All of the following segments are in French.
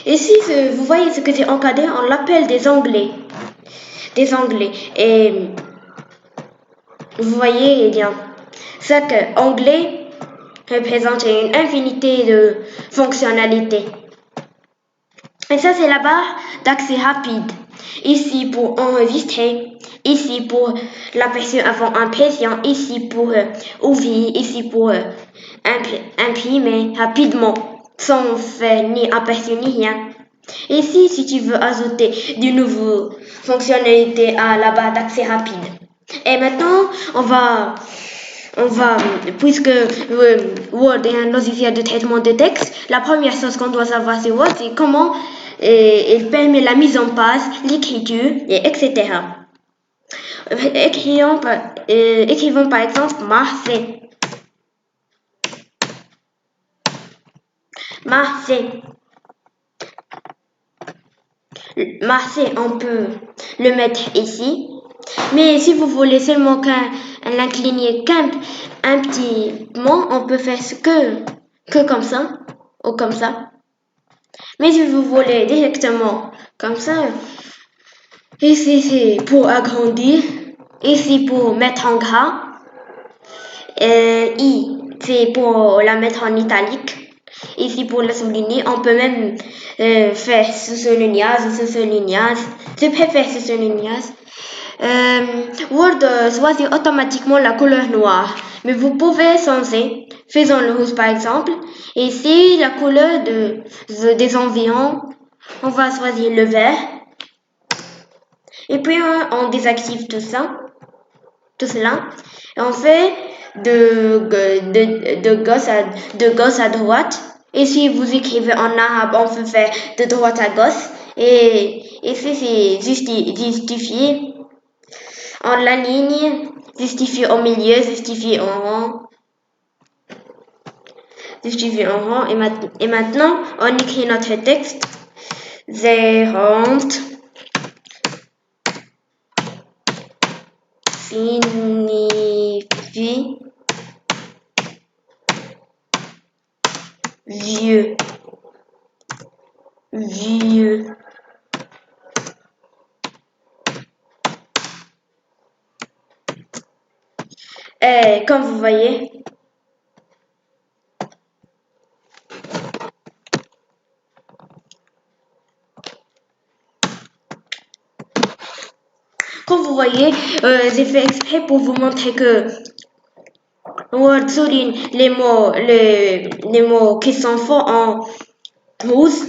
Ici, vous voyez ce que j'ai encadré, on l'appelle des onglets. Des onglets. Et vous voyez, chaque onglet représente une infinité de fonctionnalités. Et ça, c'est la barre d'accès rapide. Ici pour enregistrer, ici pour l'aperçu avant impression, ici pour ouvrir, ici pour imprimer rapidement, sans faire ni aperçu ni rien. Ici, si tu veux ajouter de nouvelles fonctionnalités à la barre d'accès rapide. Et maintenant, puisque Word est un logiciel de traitement de texte, la première chose qu'on doit savoir sur Word, c'est comment il permet la mise en page, l'écriture, etc. Écrivons par exemple Marseille. Marseille, on peut le mettre ici. Mais si vous voulez seulement l'incliner un petit mot, on peut faire que comme ça ou comme ça. Mais si vous voulez directement comme ça, ici c'est pour agrandir, ici pour mettre en gras, I c'est pour la mettre en italique, ici pour la souligner. On peut même faire sous-soulignage. Je préfère sous-soulignage. Word choisit automatiquement la couleur noire, mais vous pouvez changer. Faisons le rouge par exemple. Et ici, la couleur des environs, on va choisir le vert. Et puis on désactive tout cela. Et on fait de gauche à droite. Et si vous écrivez en arabe, on peut faire de droite à gauche. Et ici, c'est justifié en la ligne, justifié au milieu, justifié en rang. Et maintenant, on écrit notre texte. They rentrent signifie vieux. Et comme vous voyez, j'ai fait exprès pour vous montrer que Word souligne les mots qui sont forts en rouge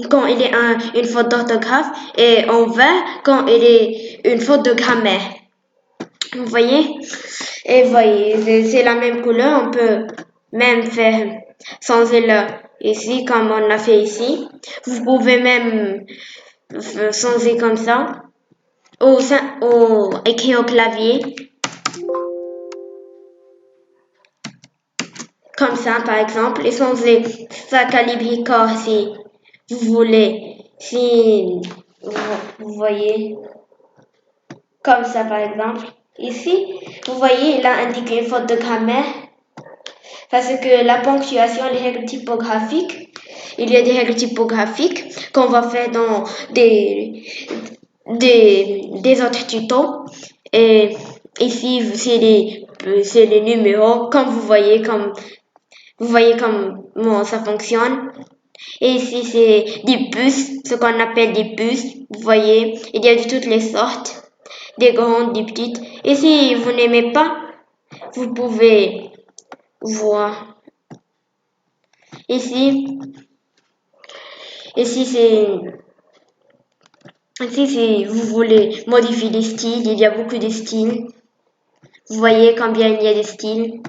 quand il est une faute d'orthographe et en vert quand il est une faute de grammaire. Vous voyez? Et voyez, c'est la même couleur. On peut même faire changer ici comme on l'a fait ici. Vous pouvez même changer comme ça ou écrire au clavier. Comme ça, par exemple, et changer sa calibre si vous voulez, si vous voyez, comme ça, par exemple. Ici, vous voyez, il a indiqué une faute de grammaire, parce que la ponctuation, les règles typographiques, il y a des règles typographiques qu'on va faire dans des autres tutos. Et ici, c'est les numéros, comme vous voyez comment ça fonctionne. Et ici, c'est des puces, ce qu'on appelle des puces. Vous voyez, il y a de toutes les sortes, des grandes, des petites. Et si vous n'aimez pas, vous pouvez voir. Ici, si vous voulez modifier les styles, il y a beaucoup de styles. Vous voyez combien il y a de styles.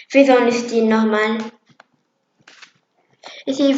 Faisons le style normal. Et si